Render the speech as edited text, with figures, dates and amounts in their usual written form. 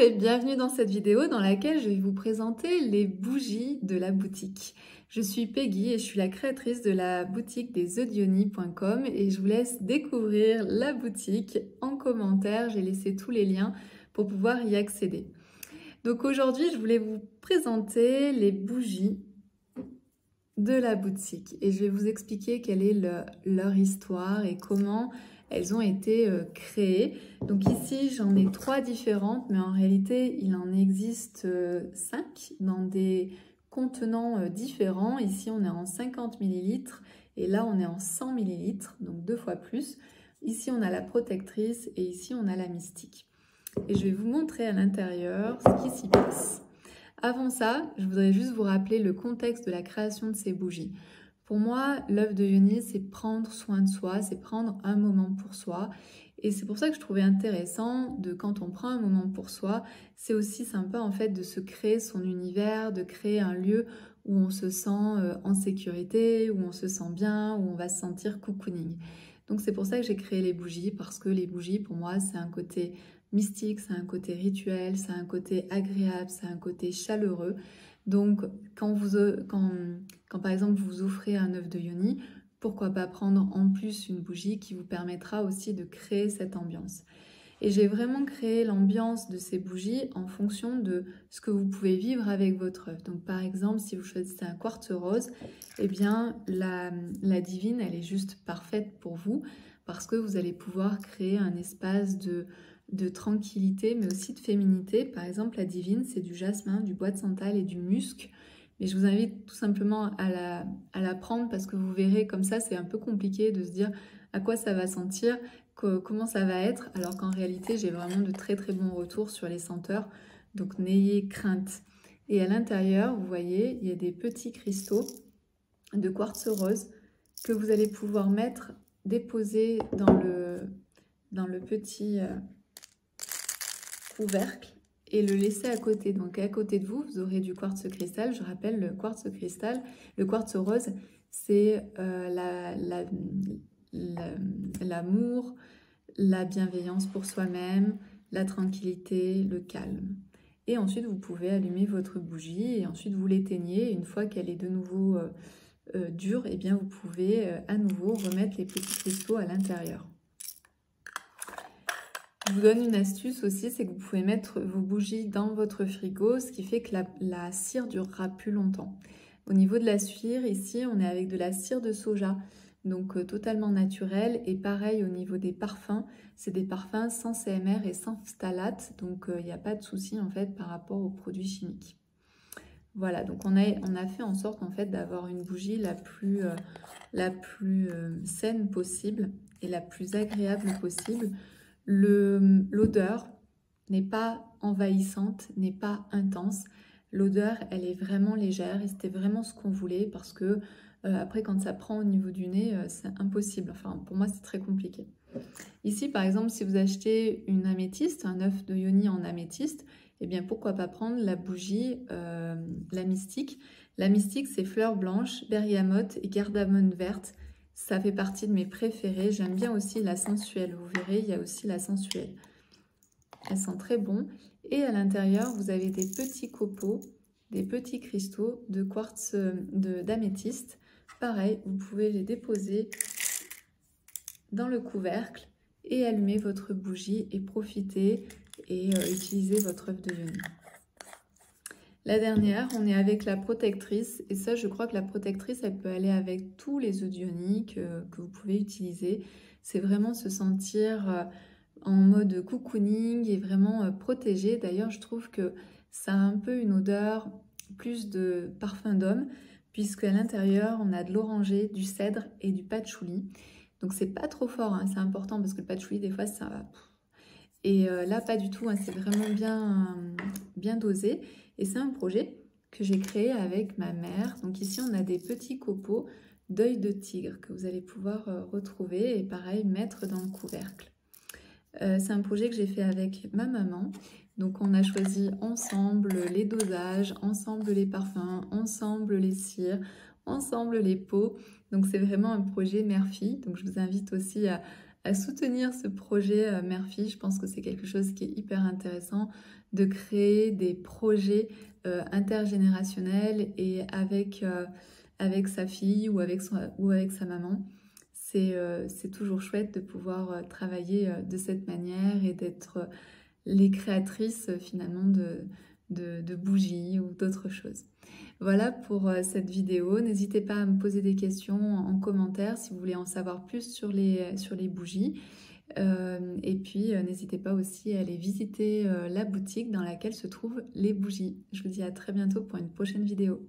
Et bienvenue dans cette vidéo dans laquelle je vais vous présenter les bougies de la boutique. Je suis Peggy et je suis la créatrice de la boutique des œufsdionis.com et je vous laisse découvrir la boutique en commentaire. J'ai laissé tous les liens pour pouvoir y accéder. Donc aujourd'hui, je voulais vous présenter les bougies de la boutique et je vais vous expliquer quelle est leur histoire et comment elles ont été créées. Donc ici, j'en ai 3 différentes, mais en réalité, il en existe 5 dans des contenants différents. Ici, on est en 50 ml et là, on est en 100 ml, donc 2 fois plus. Ici, on a la protectrice et ici, on a la mystique. Et je vais vous montrer à l'intérieur ce qui s'y passe. Avant ça, je voudrais juste vous rappeler le contexte de la création de ces bougies. Pour moi, l'œuf de Yoni, c'est prendre soin de soi, c'est prendre un moment pour soi. Et c'est pour ça que je trouvais intéressant de, quand on prend un moment pour soi, c'est aussi sympa en fait de se créer son univers, de créer un lieu où on se sent en sécurité, où on se sent bien, où on va se sentir cocooning. Donc c'est pour ça que j'ai créé les bougies, parce que les bougies, pour moi, c'est un côté mystique, c'est un côté rituel, c'est un côté agréable, c'est un côté chaleureux. Donc quand par exemple vous offrez un œuf de Yoni, pourquoi pas prendre en plus une bougie qui vous permettra aussi de créer cette ambiance. Et j'ai vraiment créé l'ambiance de ces bougies en fonction de ce que vous pouvez vivre avec votre œuf. Donc par exemple, si vous choisissez un quartz rose, eh bien la divine, elle est juste parfaite pour vous parce que vous allez pouvoir créer un espace de tranquillité, mais aussi de féminité. Par exemple, la divine, c'est du jasmin, du bois de santal et du musc. Mais je vous invite tout simplement à la prendre parce que vous verrez, comme ça, c'est un peu compliqué de se dire à quoi ça va sentir, comment ça va être, alors qu'en réalité, j'ai vraiment de très très bons retours sur les senteurs. Donc, n'ayez crainte. Et à l'intérieur, vous voyez, il y a des petits cristaux de quartz rose que vous allez pouvoir déposer dans le petit couvercle et le laisser à côté. Donc à côté de vous, vous aurez du quartz cristal. Je rappelle, le quartz cristal, le quartz rose, c'est l'amour, la bienveillance pour soi-même, la tranquillité, le calme. Et ensuite, vous pouvez allumer votre bougie et ensuite vous l'éteignez. Une fois qu'elle est de nouveau dure, et bien vous pouvez à nouveau remettre les petits cristaux à l'intérieur. Je vous donne une astuce aussi, c'est que vous pouvez mettre vos bougies dans votre frigo, ce qui fait que la cire durera plus longtemps. Au niveau de la cire, ici, on est avec de la cire de soja, donc totalement naturelle. Et pareil, au niveau des parfums, c'est des parfums sans CMR et sans phtalate, donc il n'y a pas de souci en fait par rapport aux produits chimiques. Voilà, donc on a fait en sorte en fait d'avoir une bougie la plus saine possible et la plus agréable possible. L'odeur n'est pas envahissante, n'est pas intense. L'odeur, elle est vraiment légère et c'était vraiment ce qu'on voulait parce que après, quand ça prend au niveau du nez, c'est impossible. Enfin, pour moi, c'est très compliqué. Ici, par exemple, si vous achetez une améthyste, un œuf de Yoni en améthyste, eh bien, pourquoi pas prendre la bougie, la mystique. La mystique, c'est fleurs blanches, bergamote et cardamome verte. Ça fait partie de mes préférés. J'aime bien aussi la sensuelle. Vous verrez, il y a aussi la sensuelle. Elles sont très bonnes. Et à l'intérieur, vous avez des petits copeaux, des petits cristaux de quartz d'améthyste. Pareil, vous pouvez les déposer dans le couvercle et allumer votre bougie et profiter et utiliser votre œuf de Yoni. La dernière, on est avec la protectrice et ça, je crois que la protectrice, elle peut aller avec tous les œufs de Yoni que vous pouvez utiliser. C'est vraiment se sentir en mode cocooning et vraiment protégé. D'ailleurs, je trouve que ça a un peu une odeur plus de parfum d'homme puisqu'à l'intérieur, on a de l'oranger, du cèdre et du patchouli. Donc c'est pas trop fort, hein, c'est important parce que le patchouli des fois ça... Et là pas du tout, hein, c'est vraiment bien dosé. Et c'est un projet que j'ai créé avec ma mère. Donc ici on a des petits copeaux d'œil de tigre que vous allez pouvoir retrouver et pareil mettre dans le couvercle. C'est un projet que j'ai fait avec ma maman. Donc on a choisi ensemble les dosages, ensemble les parfums, ensemble les cires, ensemble les pots. Donc c'est vraiment un projet mère-fille. Donc je vous invite aussi à soutenir ce projet mère-fille. Je pense que c'est quelque chose qui est hyper intéressant de créer des projets intergénérationnels et avec sa fille ou avec sa maman. C'est toujours chouette de pouvoir travailler de cette manière et d'être les créatrices finalement de bougies ou d'autres choses. Voilà pour cette vidéo. N'hésitez pas à me poser des questions en commentaire si vous voulez en savoir plus sur les bougies. Et puis n'hésitez pas aussi à aller visiter la boutique dans laquelle se trouvent les bougies. Je vous dis à très bientôt pour une prochaine vidéo.